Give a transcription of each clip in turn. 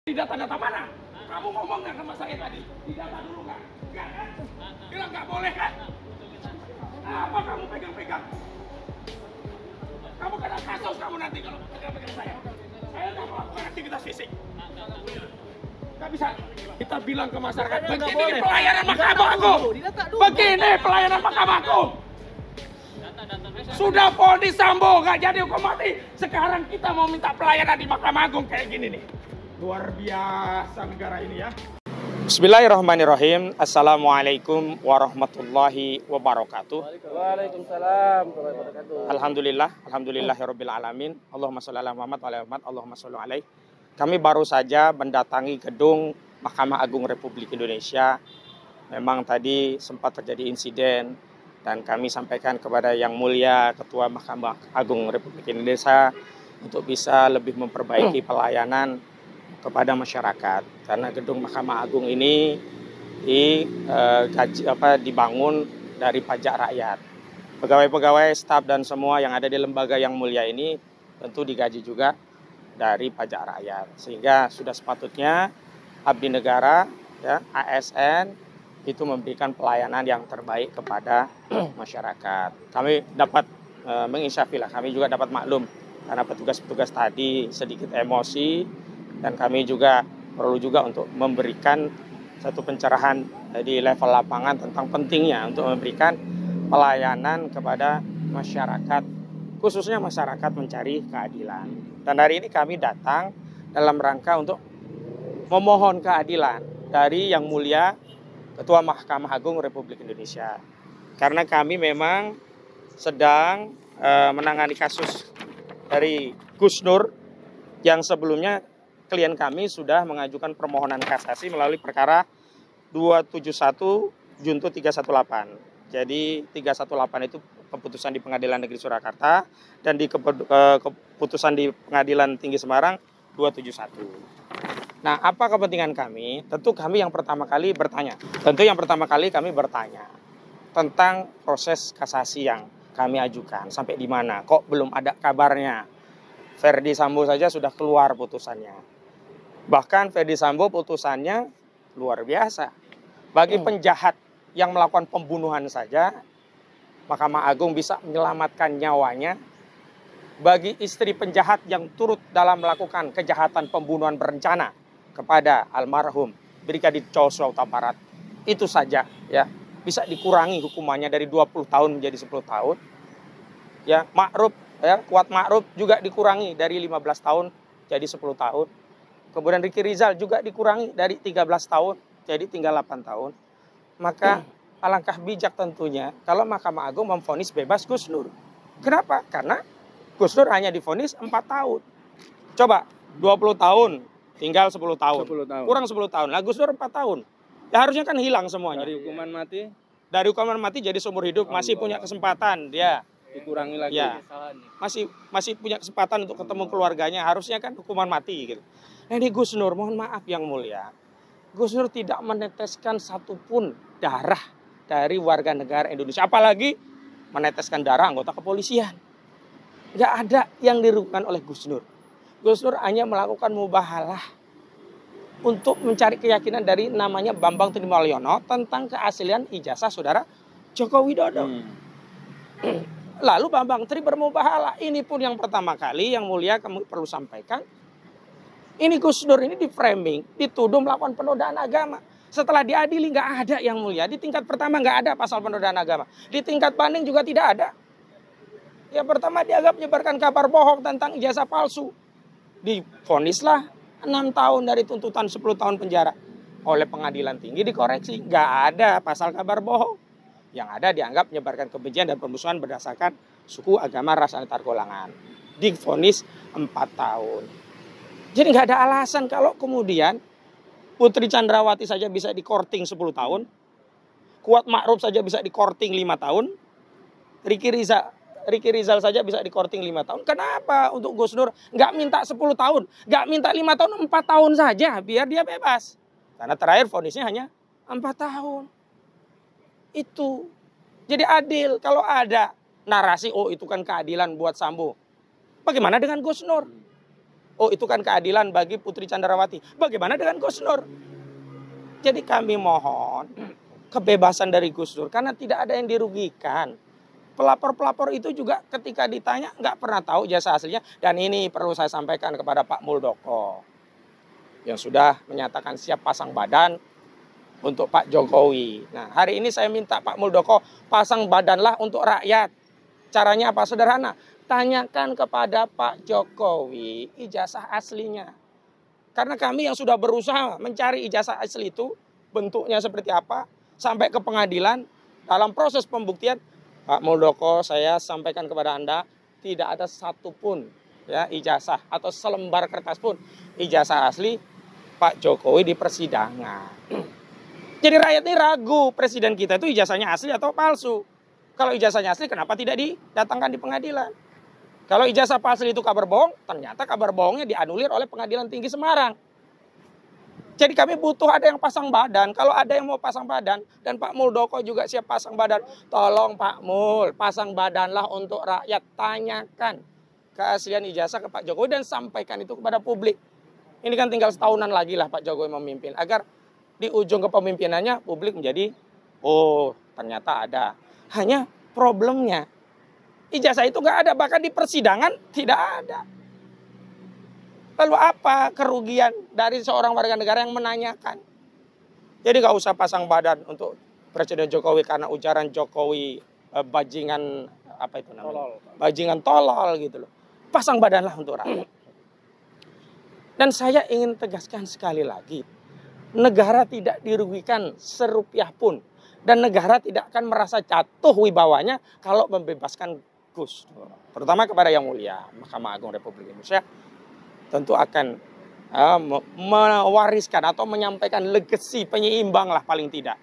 Di data-data mana? Kamu ngomong nggak sama saya tadi? Di data dulu nggak? Nggak kan? Bilang nggak boleh kan? Apa kamu pegang-pegang? Kamu kena kasus kamu nanti kalau pegang-pegang saya. Saya nggak melakukan aktivitas fisik. Nggak bisa. Kita bilang ke masyarakat, begini pelayanan Mahkamah Agung. Begini pelayanan Mahkamah Agung. Sudah vonis Sambo nggak jadi hukum mati. Sekarang kita mau minta pelayanan di Mahkamah Agung kayak gini nih. Luar biasa negara ini ya. Bismillahirrahmanirrahim. Assalamualaikum warahmatullahi wabarakatuh. Waalaikumsalam warahmatullahi wabarakatuh. Alhamdulillahirabbil alamin. Allahumma shalli ala Muhammad wa ala Muhammad. Allahumma shalli alaihi. Kami baru saja mendatangi gedung Mahkamah Agung Republik Indonesia. Memang tadi sempat terjadi insiden dan kami sampaikan kepada Yang Mulia Ketua Mahkamah Agung Republik Indonesia untuk bisa lebih memperbaiki pelayanan kepada masyarakat, karena gedung Mahkamah Agung ini dibangun dari pajak rakyat. Pegawai-pegawai, staf dan semua yang ada di lembaga yang mulia ini tentu digaji juga dari pajak rakyat, sehingga sudah sepatutnya abdi negara, ya, ASN itu memberikan pelayanan yang terbaik kepada masyarakat. Kami dapat menginsyafillah, kami juga dapat maklum karena petugas-petugas tadi sedikit emosi. Dan kami juga perlu juga untuk memberikan satu pencerahan di level lapangan tentang pentingnya untuk memberikan pelayanan kepada masyarakat, khususnya masyarakat mencari keadilan. Dan hari ini kami datang dalam rangka untuk memohon keadilan dari Yang Mulia Ketua Mahkamah Agung Republik Indonesia. Karena kami memang sedang menangani kasus dari Gus Nur yang sebelumnya klien kami sudah mengajukan permohonan kasasi melalui perkara 271 Junto 318. Jadi 318 itu keputusan di Pengadilan Negeri Surakarta dan di keputusan di Pengadilan Tinggi Semarang 271. Nah, apa kepentingan kami? Tentu kami yang pertama kali bertanya. Kami bertanya tentang proses kasasi yang kami ajukan sampai di mana? Kok belum ada kabarnya? Verdi Sambo saja sudah keluar putusannya. Bahkan Verdi Sambo putusannya luar biasa. Bagi penjahat yang melakukan pembunuhan saja, Mahkamah Agung bisa menyelamatkan nyawanya. Bagi istri penjahat yang turut dalam melakukan kejahatan pembunuhan berencana kepada almarhum Brigadir Joshua Huta Barat, itu saja ya bisa dikurangi hukumannya dari 20 tahun menjadi 10 tahun. Ya, Ma'ruf ya, Kuat Ma'ruf juga dikurangi dari 15 tahun jadi 10 tahun. Kemudian Ricky Rizal juga dikurangi dari 13 tahun jadi tinggal 8 tahun. Maka alangkah bijak tentunya kalau Mahkamah Agung memvonis bebas Gus Nur. Kenapa? Karena Gus Nur hanya divonis 4 tahun. Coba 20 tahun tinggal 10 tahun. 10 tahun. Kurang 10 tahun. Lah Gus Nur 4 tahun. Ya harusnya kan hilang semuanya. Dari hukuman mati? Dari hukuman mati jadi seumur hidup. Masih punya kesempatan dia. Dikurangi lagi. Ya, masih punya kesempatan untuk ketemu keluarganya. Harusnya kan hukuman mati gitu. Nah ini Gus Nur, mohon maaf Yang Mulia, Gus Nur tidak meneteskan satupun darah dari warga negara Indonesia, apalagi meneteskan darah anggota kepolisian. Nggak ada yang dirugikan oleh Gus Nur. Gus Nur hanya melakukan mubahalah untuk mencari keyakinan dari namanya Bambang Trimulyono tentang keaslian ijazah saudara Joko Widodo. Lalu Bambang Tri bermubahalah. Ini pun yang pertama kali Yang Mulia kamu perlu sampaikan. Ini Gus Nur ini di framing, dituduh melakukan penodaan agama. Setelah diadili nggak ada Yang Mulia. Di tingkat pertama nggak ada pasal penodaan agama. Di tingkat banding juga tidak ada. Yang pertama dianggap menyebarkan kabar bohong tentang ijazah palsu. Divonislah 6 tahun dari tuntutan 10 tahun penjara. Oleh pengadilan tinggi dikoreksi. Nggak ada pasal kabar bohong. Yang ada dianggap menyebarkan kebencian dan permusuhan berdasarkan suku, agama, ras, antar golongan. Divonis 4 tahun. Jadi nggak ada alasan kalau kemudian Putri Chandrawati saja bisa di-korting 10 tahun. Kuat Ma'ruf saja bisa di-korting 5 tahun. Ricky Rizal saja bisa di-korting 5 tahun. Kenapa untuk Gus Nur nggak minta 10 tahun? Nggak minta 5 tahun, 4 tahun saja biar dia bebas. Karena terakhir vonisnya hanya 4 tahun. Itu. Jadi adil kalau ada narasi, oh itu kan keadilan buat Sambo. Bagaimana dengan Gus Nur? Oh, itu kan keadilan bagi Putri Chandrawati. Bagaimana dengan Gus Nur? Jadi kami mohon kebebasan dari Gus Nur karena tidak ada yang dirugikan. Pelapor-pelapor itu juga ketika ditanya nggak pernah tahu ijazah aslinya. Dan ini perlu saya sampaikan kepada Pak Muldoko yang sudah menyatakan siap pasang badan untuk Pak Jokowi. Nah, hari ini saya minta Pak Muldoko pasang badanlah untuk rakyat. Caranya apa? Sederhana. Tanyakan kepada Pak Jokowi ijazah aslinya. Karena kami yang sudah berusaha mencari ijazah asli itu bentuknya seperti apa sampai ke pengadilan dalam proses pembuktian, Pak Muldoko, saya sampaikan kepada Anda tidak ada satupun ya ijazah atau selembar kertas pun ijazah asli Pak Jokowi di persidangan. Jadi rakyat ini ragu presiden kita itu ijazahnya asli atau palsu. Kalau ijazahnya asli kenapa tidak didatangkan di pengadilan? Kalau ijazah palsu itu kabar bohong, ternyata kabar bohongnya dianulir oleh Pengadilan Tinggi Semarang. Jadi kami butuh ada yang pasang badan. Kalau ada yang mau pasang badan, dan Pak Muldoko juga siap pasang badan, tolong Pak Mul, pasang badanlah untuk rakyat. Tanyakan keaslian ijazah ke Pak Jokowi dan sampaikan itu kepada publik. Ini kan tinggal setahunan lagi lah Pak Jokowi memimpin. Agar di ujung kepemimpinannya publik menjadi, oh ternyata ada. Hanya problemnya, ijazah itu nggak ada, bahkan di persidangan tidak ada. Lalu apa kerugian dari seorang warga negara yang menanyakan? Jadi nggak usah pasang badan untuk Presiden Jokowi karena ujaran Jokowi bajingan apa itu namanya? Tolol. Bajingan tolol gitu loh. Pasang badanlah untuk rakyat. Dan saya ingin tegaskan sekali lagi, negara tidak dirugikan serupiah pun. Dan negara tidak akan merasa jatuh wibawanya kalau membebaskan Gus Nur. Terutama kepada Yang Mulia Mahkamah Agung Republik Indonesia tentu akan mewariskan atau menyampaikan legasi penyeimbang lah paling tidak.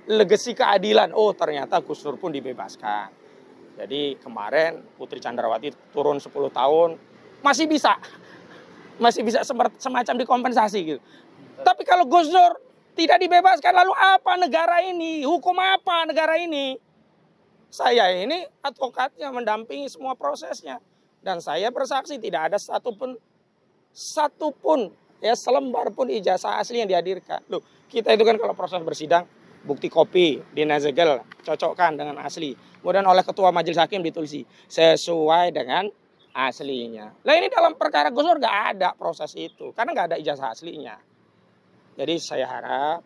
Legasi keadilan, oh ternyata Gus Nur pun dibebaskan. Jadi kemarin Putri Chandrawati turun 10 tahun, masih bisa semacam dikompensasi gitu. Tapi kalau Gus Nur tidak dibebaskan, lalu apa negara ini? Hukum apa negara ini? Saya ini advokatnya mendampingi semua prosesnya. Dan saya bersaksi tidak ada satupun ya selembar pun ijazah asli yang dihadirkan. Loh, kita itu kan kalau proses bersidang, bukti kopi dinazegel, cocokkan dengan asli. Kemudian oleh ketua majelis hakim ditulisi sesuai dengan aslinya. Lah ini dalam perkara Gus Nur nggak ada proses itu, karena nggak ada ijazah aslinya. Jadi saya harap,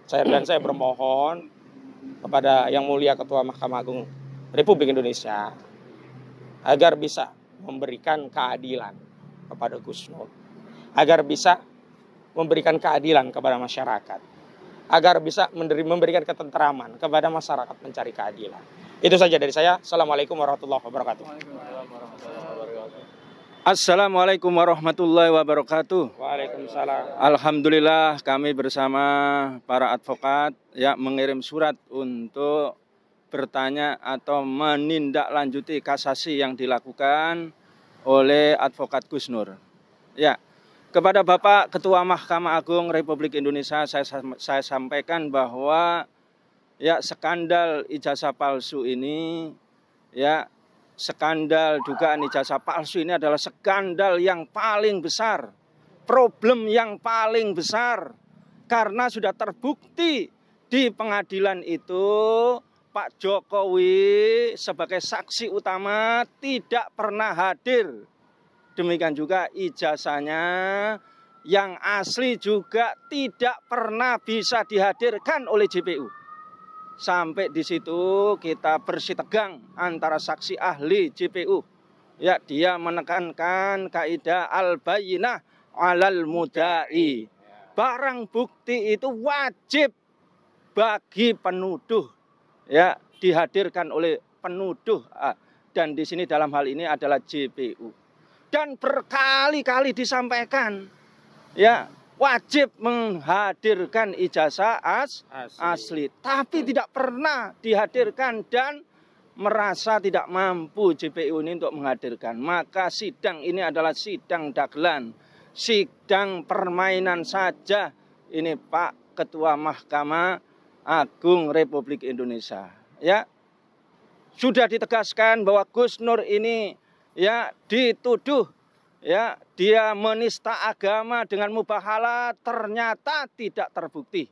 saya bermohon kepada Yang Mulia Ketua Mahkamah Agung Republik Indonesia agar bisa memberikan keadilan kepada Gus Nur, agar bisa memberikan keadilan kepada masyarakat, agar bisa memberikan ketenteraman kepada masyarakat mencari keadilan. Itu saja dari saya. Assalamualaikum warahmatullahi wabarakatuh. Assalamualaikum warahmatullahi wabarakatuh. Waalaikumsalam. Alhamdulillah kami bersama para advokat ya mengirim surat untuk bertanya atau menindaklanjuti kasasi yang dilakukan oleh advokat Gus Nur. Ya, kepada Bapak Ketua Mahkamah Agung Republik Indonesia saya sampaikan bahwa ya skandal ijazah palsu ini ya, skandal dugaan ijazah palsu ini adalah skandal yang paling besar, problem yang paling besar, karena sudah terbukti di pengadilan itu Pak Jokowi sebagai saksi utama tidak pernah hadir. Demikian juga ijazahnya yang asli juga tidak pernah bisa dihadirkan oleh JPU. Sampai di situ kita bersih tegang antara saksi ahli JPU. Ya, dia menekankan kaidah al-bayyinah 'alal mudda'i. Barang bukti itu wajib bagi penuduh ya dihadirkan oleh penuduh, dan di sini dalam hal ini adalah JPU. Dan berkali-kali disampaikan ya wajib menghadirkan ijazah asli. Tapi tidak pernah dihadirkan dan merasa tidak mampu JPU ini untuk menghadirkan. Maka sidang ini adalah sidang dagelan, sidang permainan saja. Ini Pak Ketua Mahkamah Agung Republik Indonesia. Ya, sudah ditegaskan bahwa Gus Nur ini ya dituduh ya, dia menista agama dengan mubahalah ternyata tidak terbukti.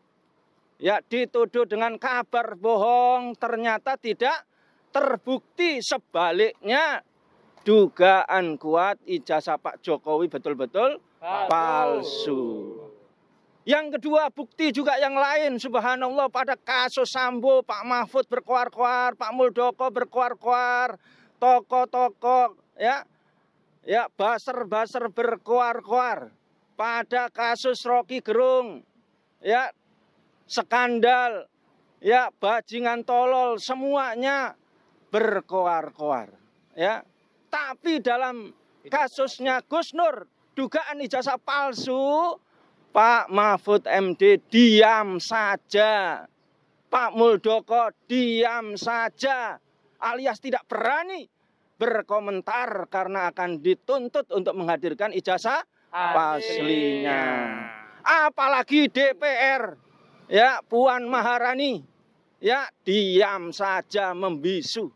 Ya, dituduh dengan kabar bohong ternyata tidak terbukti. Sebaliknya dugaan kuat ijazah Pak Jokowi betul-betul palsu. Yang kedua, bukti juga yang lain, subhanallah, pada kasus Sambo, Pak Mahfud berkoar-koar, Pak Muldoko berkoar-koar, tokoh-tokoh ya baser-baser berkoar-koar. Pada kasus Rocky Gerung, ya, skandal, ya, bajingan tolol, semuanya berkoar-koar, ya. Tapi dalam kasusnya Gus Nur, dugaan ijazah palsu, Pak Mahfud MD diam saja. Pak Muldoko diam saja. Alias tidak berani berkomentar karena akan dituntut untuk menghadirkan ijazah aslinya. Apalagi DPR, ya, Puan Maharani, ya, diam saja membisu.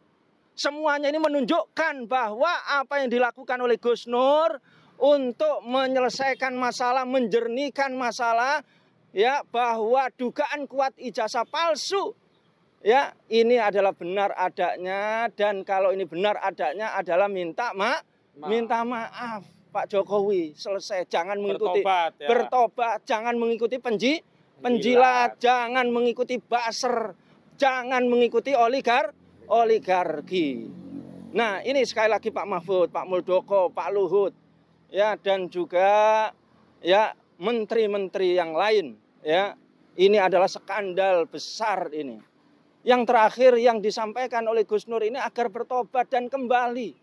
Semuanya ini menunjukkan bahwa apa yang dilakukan oleh Gus Nur untuk menyelesaikan masalah, menjernihkan masalah, ya, bahwa dugaan kuat ijazah palsu, ya, ini adalah benar adanya. Dan kalau ini benar adanya adalah minta maaf Pak Jokowi, selesai. Jangan mengikuti bertobat, jangan mengikuti penjilat, jangan mengikuti baser, jangan mengikuti oligarki. Nah, ini sekali lagi Pak Mahfud, Pak Muldoko, Pak Luhut, ya, dan juga, ya, menteri-menteri yang lain, ya, ini adalah skandal besar ini. Yang terakhir yang disampaikan oleh Gus Nur ini agar bertobat dan kembali.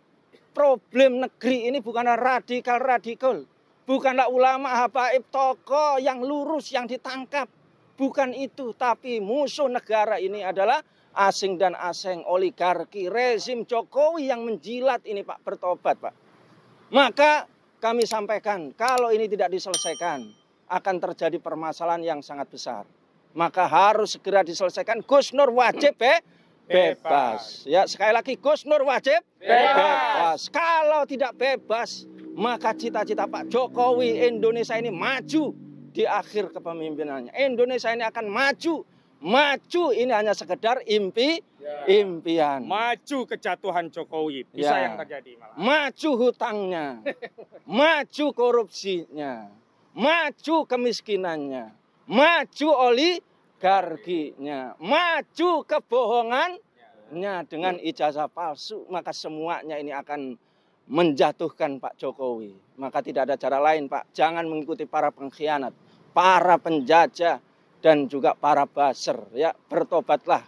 Problem negeri ini bukanlah radikal-radikal, bukanlah ulama habaib tokoh yang lurus yang ditangkap, bukan itu. Tapi musuh negara ini adalah asing dan asing, oligarki, rezim Jokowi yang menjilat ini, Pak. Bertobat, Pak. Maka kami sampaikan, kalau ini tidak diselesaikan, akan terjadi permasalahan yang sangat besar. Maka harus segera diselesaikan. Gus Nur wajib bebas. Ya, sekali lagi, Gus Nur wajib bebas. Kalau tidak bebas, maka cita-cita Pak Jokowi Indonesia ini maju di akhir kepemimpinannya. Indonesia ini akan maju. Maju ini hanya sekedar impian. Maju kejatuhan Jokowi, bisa yang terjadi malah. Maju hutangnya, maju korupsinya, maju kemiskinannya, maju oligarkinya, maju kebohongannya dengan ijazah palsu. Maka semuanya ini akan menjatuhkan Pak Jokowi. Maka tidak ada cara lain, Pak. Jangan mengikuti para pengkhianat, para penjajah, dan juga para baser, ya. Bertobatlah,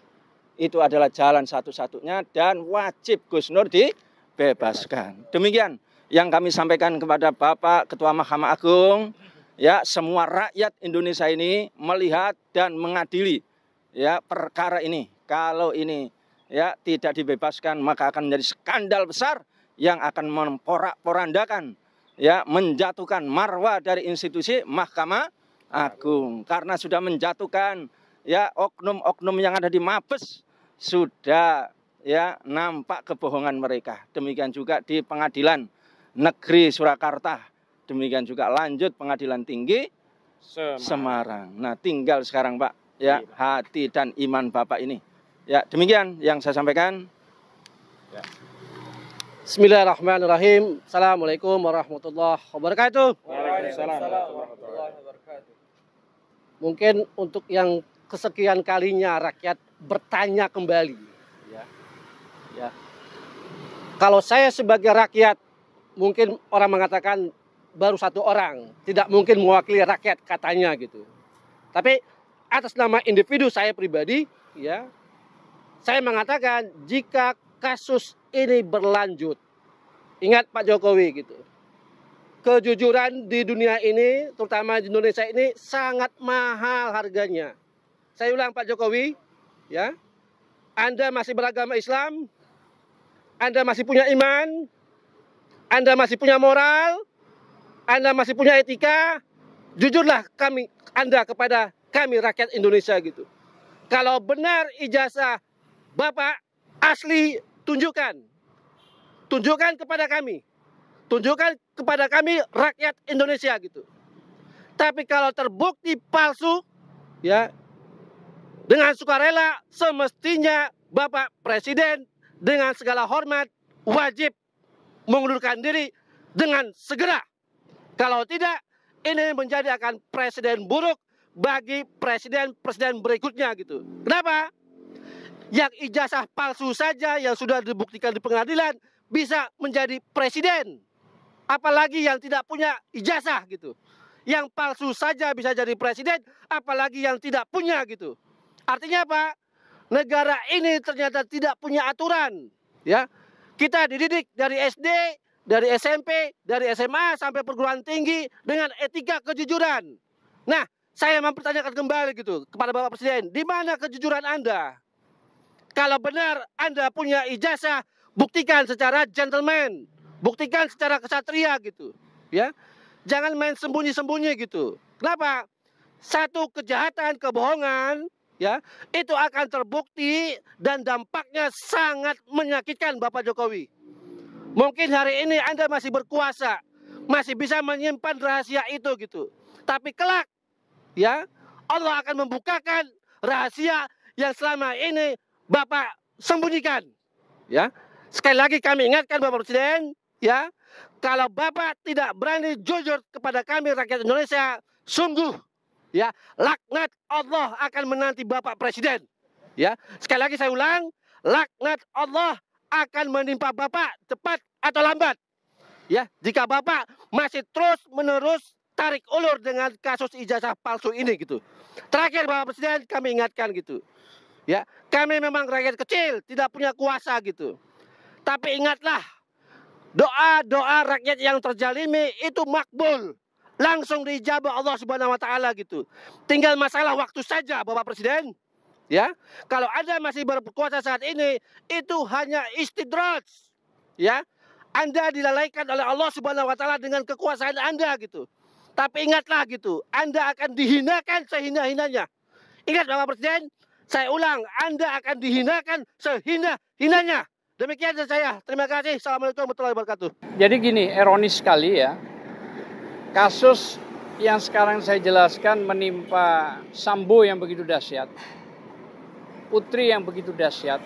itu adalah jalan satu-satunya, dan wajib Gus Nur dibebaskan. Demikian yang kami sampaikan kepada Bapak Ketua Mahkamah Agung, ya. Semua rakyat Indonesia ini melihat dan mengadili, ya, perkara ini. Kalau ini, ya, tidak dibebaskan, maka akan menjadi skandal besar yang akan memporak-porandakan, ya, menjatuhkan marwah dari institusi Mahkamah Agung. Karena sudah menjatuhkan, ya, oknum-oknum yang ada di Mabes, sudah, ya, nampak kebohongan mereka. Demikian juga di Pengadilan Negeri Surakarta, demikian juga lanjut Pengadilan Tinggi Semarang. Nah, tinggal sekarang, Pak, ya, hati dan iman Bapak ini. Ya, demikian yang saya sampaikan. Ya. Bismillahirrahmanirrahim. Assalamualaikum warahmatullahi wabarakatuh. Waalaikumsalam warahmatullahi wabarakatuh. Mungkin untuk yang kesekian kalinya rakyat bertanya kembali, ya. Kalau saya sebagai rakyat, mungkin orang mengatakan baru satu orang, tidak mungkin mewakili rakyat katanya gitu. Tapi atas nama individu saya pribadi, ya, saya mengatakan jika kasus ini berlanjut, ingat Pak Jokowi gitu, kejujuran di dunia ini, terutama di Indonesia ini, sangat mahal harganya. Saya ulang Pak Jokowi, ya, Anda masih beragama Islam, Anda masih punya iman, Anda masih punya moral, Anda masih punya etika, jujurlah Anda kepada kami rakyat Indonesia gitu. Kalau benar ijazah Bapak asli, tunjukkan kepada kami. Tunjukkan kepada kami rakyat Indonesia gitu. Tapi kalau terbukti palsu, ya, dengan sukarela semestinya Bapak Presiden dengan segala hormat wajib mengundurkan diri dengan segera. Kalau tidak, ini menjadi akan presiden buruk bagi presiden-presiden berikutnya gitu. Kenapa? Yang ijazah palsu saja yang sudah dibuktikan di pengadilan bisa menjadi presiden. Apalagi yang tidak punya ijazah gitu. Yang palsu saja bisa jadi presiden, apalagi yang tidak punya gitu. Artinya apa? Negara ini ternyata tidak punya aturan, ya. Kita dididik dari SD, dari SMP, dari SMA sampai perguruan tinggi dengan etika kejujuran. Nah, saya mempertanyakan kembali gitu kepada Bapak Presiden, di mana kejujuran Anda? Kalau benar Anda punya ijazah, buktikan secara gentleman, buktikan secara kesatria gitu, ya. Jangan main sembunyi-sembunyi gitu. Kenapa? Satu kejahatan, kebohongan, ya, itu akan terbukti dan dampaknya sangat menyakitkan Bapak Jokowi. Mungkin hari ini Anda masih berkuasa, masih bisa menyimpan rahasia itu gitu. Tapi kelak, ya, Allah akan membukakan rahasia yang selama ini Bapak sembunyikan. Ya, sekali lagi kami ingatkan Bapak Presiden, ya, kalau Bapak tidak berani jujur kepada kami rakyat Indonesia, sungguh, ya, laknat Allah akan menanti Bapak Presiden. Ya, sekali lagi saya ulang, laknat Allah akan menimpa Bapak cepat atau lambat. Ya, jika Bapak masih terus menerus tarik ulur dengan kasus ijazah palsu ini gitu. Terakhir Bapak Presiden, kami ingatkan gitu. Ya, kami memang rakyat kecil, tidak punya kuasa gitu. Tapi ingatlah, doa-doa rakyat yang terjalimi itu makbul, langsung diijabah Allah Subhanahu wa taala gitu. Tinggal masalah waktu saja Bapak Presiden. Ya, kalau Anda masih berkuasa saat ini, itu hanya istidraj. Ya, Anda dilalaikan oleh Allah Subhanahu wa taala dengan kekuasaan Anda gitu. Tapi ingatlah gitu, Anda akan dihinakan sehina-hinanya. Ingat Bapak Presiden, saya ulang, Anda akan dihinakan sehina-hinanya. Demikian dari saya. Terima kasih. Assalamualaikum warahmatullahi wabarakatuh. Jadi gini, ironis sekali ya. Kasus yang sekarang saya jelaskan menimpa Sambo yang begitu dahsyat, Putri yang begitu dahsyat.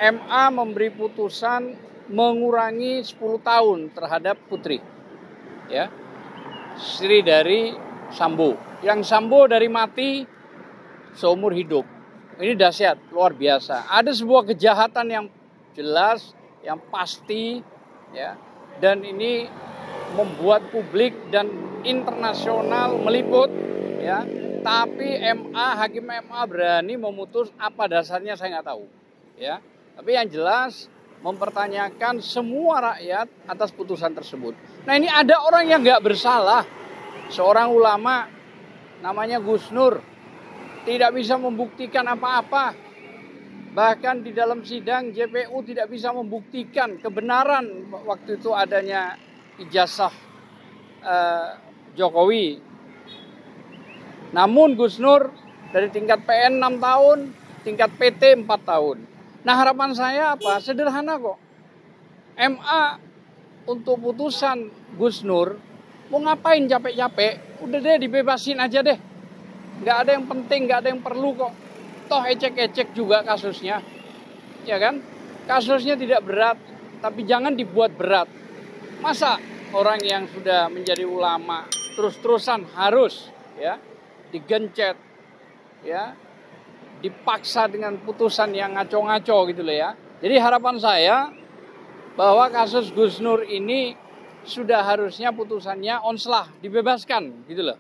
MA memberi putusan mengurangi 10 tahun terhadap Putri. Ya. Istri dari Sambo. Yang Sambo dari mati seumur hidup. Ini dahsyat, luar biasa. Ada sebuah kejahatan yang jelas, yang pasti, ya, dan ini membuat publik dan internasional meliput, ya. Tapi hakim MA berani memutus, apa dasarnya saya nggak tahu, ya. Tapi yang jelas mempertanyakan semua rakyat atas putusan tersebut. Nah, ini ada orang yang nggak bersalah, seorang ulama namanya Gus Nur, tidak bisa membuktikan apa-apa. Bahkan di dalam sidang JPU tidak bisa membuktikan kebenaran waktu itu adanya ijazah Jokowi. Namun Gus Nur dari tingkat PN 6 tahun, tingkat PT 4 tahun. Nah, harapan saya apa? Sederhana kok. MA untuk putusan Gus Nur, mau ngapain capek-capek? Udah deh dibebasin aja deh. Nggak ada yang penting, nggak ada yang perlu kok. Toh ecek-ecek juga kasusnya, ya kan? Kasusnya tidak berat, tapi jangan dibuat berat. Masa orang yang sudah menjadi ulama terus-terusan harus, ya, digencet, ya, dipaksa dengan putusan yang ngaco-ngaco gitu loh ya. Jadi harapan saya bahwa kasus Gus Nur ini sudah harusnya putusannya onslah, dibebaskan gitu loh.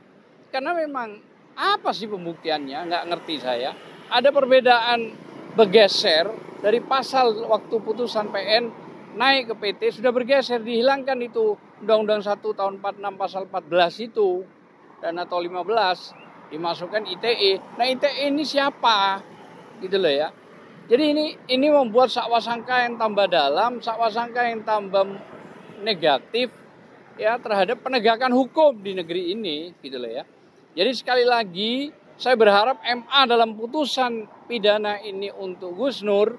Karena memang apa sih pembuktiannya? Nggak ngerti saya. Ada perbedaan bergeser dari pasal waktu putusan PN naik ke PT sudah bergeser, dihilangkan itu Undang-Undang 1 tahun 46 pasal 14 itu dan atau 15 dimasukkan ITE. Nah, ITE ini siapa? Gitu loh ya. Jadi ini membuat sakwasangka yang tambah dalam, sakwasangka yang tambah negatif ya terhadap penegakan hukum di negeri ini gitu loh ya. Jadi sekali lagi saya berharap MA dalam putusan pidana ini untuk Gus Nur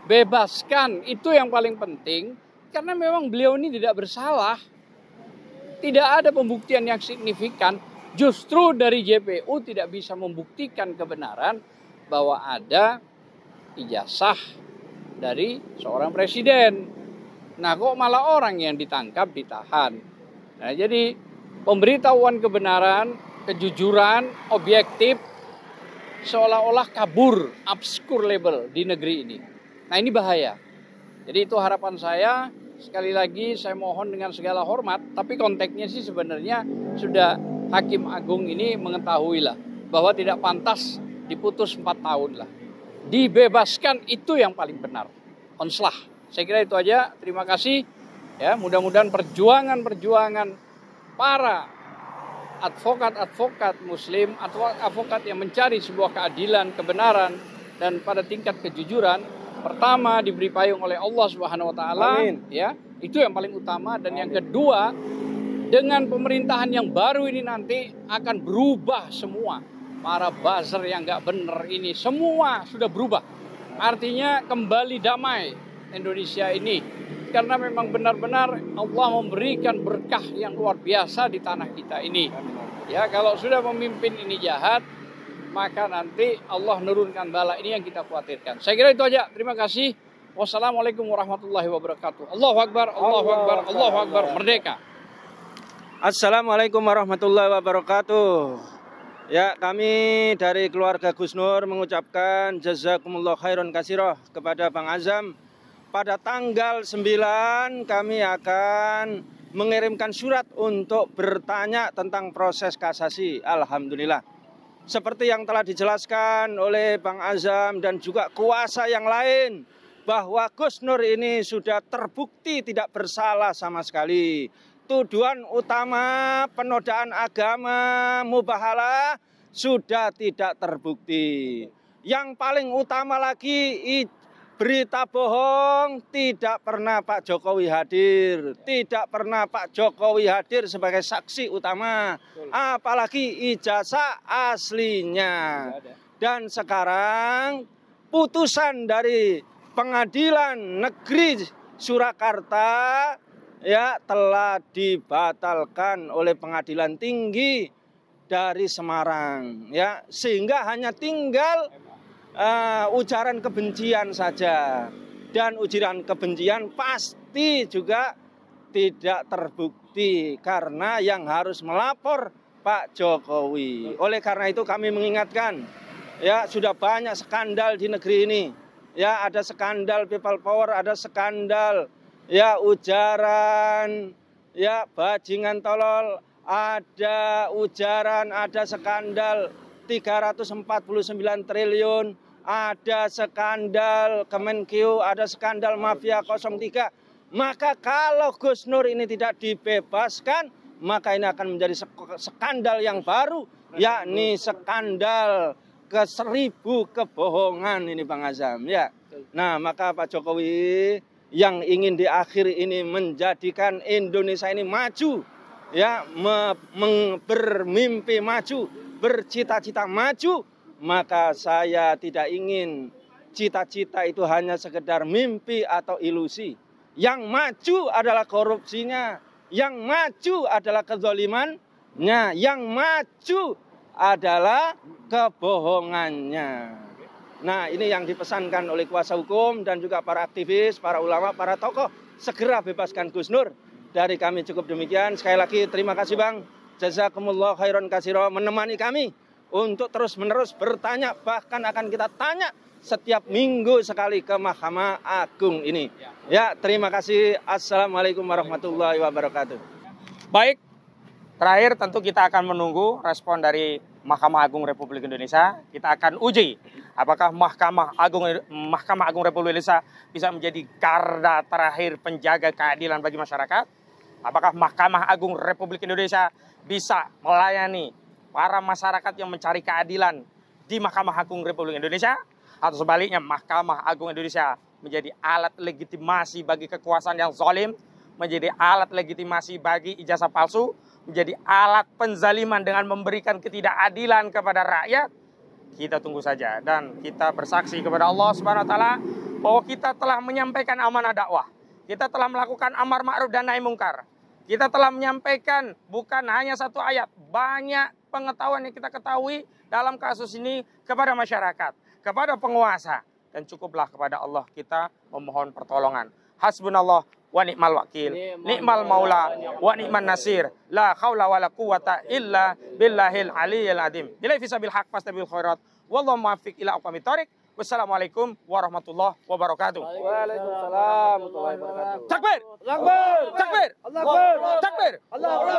bebaskan, itu yang paling penting karena memang beliau ini tidak bersalah. tidak ada pembuktian yang signifikan. Justru dari JPU tidak bisa membuktikan kebenaran bahwa ada ijazah dari seorang presiden. Nah, kok malah orang yang ditangkap, ditahan. Nah, jadi pemberitahuan kebenaran, kejujuran, objektif, seolah-olah kabur, obscure label di negeri ini. Nah, ini bahaya. Jadi itu harapan saya. Sekali lagi saya mohon dengan segala hormat, tapi konteksnya sih sebenarnya sudah Hakim Agung ini mengetahui lah bahwa tidak pantas diputus 4 tahun lah. Dibebaskan itu yang paling benar. Onslah. Saya kira itu aja. Terima kasih. Ya, mudah-mudahan perjuangan para advokat muslim atau advokat yang mencari sebuah keadilan, kebenaran dan pada tingkat kejujuran, pertama diberi payung oleh Allah Subhanahu wa taala, ya. Itu yang paling utama. Dan yang kedua, dengan pemerintahan yang baru ini nanti akan berubah semua. Para buzzer yang nggak benar ini semua sudah berubah. Artinya kembali damai Indonesia ini. Karena memang benar-benar Allah memberikan berkah yang luar biasa di tanah kita ini. Ya, kalau sudah memimpin ini jahat, maka nanti Allah nurunkan bala ini yang kita khawatirkan. Saya kira itu aja. Terima kasih. Wassalamualaikum warahmatullahi wabarakatuh. Allahu Akbar, Allahu Akbar, Allahu Akbar. Merdeka. Assalamualaikum warahmatullahi wabarakatuh. Ya, kami dari keluarga Gus Nur mengucapkan jazakumullah khairan katsirah kepada Bang Azam. Pada tanggal 9 kami akan mengirimkan surat untuk bertanya tentang proses kasasi. Alhamdulillah. Seperti yang telah dijelaskan oleh Bang Azam dan juga kuasa yang lain, bahwa Gus Nur ini sudah terbukti tidak bersalah sama sekali. Tuduhan utama penodaan agama mubahalah sudah tidak terbukti. Yang paling utama lagi, berita bohong, tidak pernah Pak Jokowi hadir. Tidak pernah Pak Jokowi hadir sebagai saksi utama. Apalagi ijazah aslinya. Dan sekarang putusan dari Pengadilan Negeri Surakarta ya telah dibatalkan oleh Pengadilan Tinggi dari Semarang, ya, sehingga hanya tinggal ujaran kebencian saja. Dan ujaran kebencian pasti juga tidak terbukti karena yang harus melapor Pak Jokowi. Oleh karena itu kami mengingatkan, ya, sudah banyak skandal di negeri ini. Ya, ada skandal people power, ada skandal ya ujaran, ya bajingan tolol, ada ujaran, ada skandal 349 triliun, ada skandal Kemenkeu, ada skandal Mafia 03. Maka kalau Gus Nur ini tidak dibebaskan, maka ini akan menjadi skandal yang baru, yakni skandal ke-1000 kebohongan ini Bang Azam, ya. Nah, maka Pak Jokowi yang ingin di akhir ini menjadikan Indonesia ini maju, ya, bermimpi maju, bercita-cita maju, maka saya tidak ingin cita-cita itu hanya sekedar mimpi atau ilusi. Yang maju adalah korupsinya, yang maju adalah kezalimannya, yang maju adalah kebohongannya. Nah, ini yang dipesankan oleh kuasa hukum dan juga para aktivis, para ulama, para tokoh. Segera bebaskan Gus Nur. Dari kami cukup demikian. Sekali lagi terima kasih Bang. Jazakumullah khairan katsira menemani kami untuk terus-menerus bertanya. Bahkan akan kita tanya setiap minggu sekali ke Mahkamah Agung ini. Ya, terima kasih. Assalamualaikum warahmatullahi wabarakatuh. Baik, terakhir tentu kita akan menunggu respon dari Mahkamah Agung Republik Indonesia. Kita akan uji apakah Mahkamah Agung Republik Indonesia bisa menjadi garda terakhir penjaga keadilan bagi masyarakat. Apakah Mahkamah Agung Republik Indonesia bisa melayani para masyarakat yang mencari keadilan di Mahkamah Agung Republik Indonesia, atau sebaliknya Mahkamah Agung Indonesia menjadi alat legitimasi bagi kekuasaan yang zalim, menjadi alat legitimasi bagi ijazah palsu, menjadi alat penzaliman dengan memberikan ketidakadilan kepada rakyat. Kita tunggu saja dan kita bersaksi kepada Allah Subhanahu wa taala bahwa kita telah menyampaikan amanah dakwah. Kita telah melakukan amar ma'ruf dan nahi mungkar. Kita telah menyampaikan bukan hanya satu ayat, banyak pengetahuan yang kita ketahui dalam kasus ini kepada masyarakat, kepada penguasa. Dan cukuplah kepada Allah kita memohon pertolongan. Hasbunallah wa ni'mal wakil, ni'mal maula wa ni'man nasir, la haula wa la quwata illa billahil aliyyil azim. Bila fisabil haq fastabil khairat, wallahu muwaffiq ila aqwamit thoriq. Wassalamualaikum warahmatullahi wabarakatuh. Waalaikumsalam warahmatullahi wabarakatuh. Takbir! Takbir! Takbir! Allahu Akbar! Takbir! Allahu Akbar!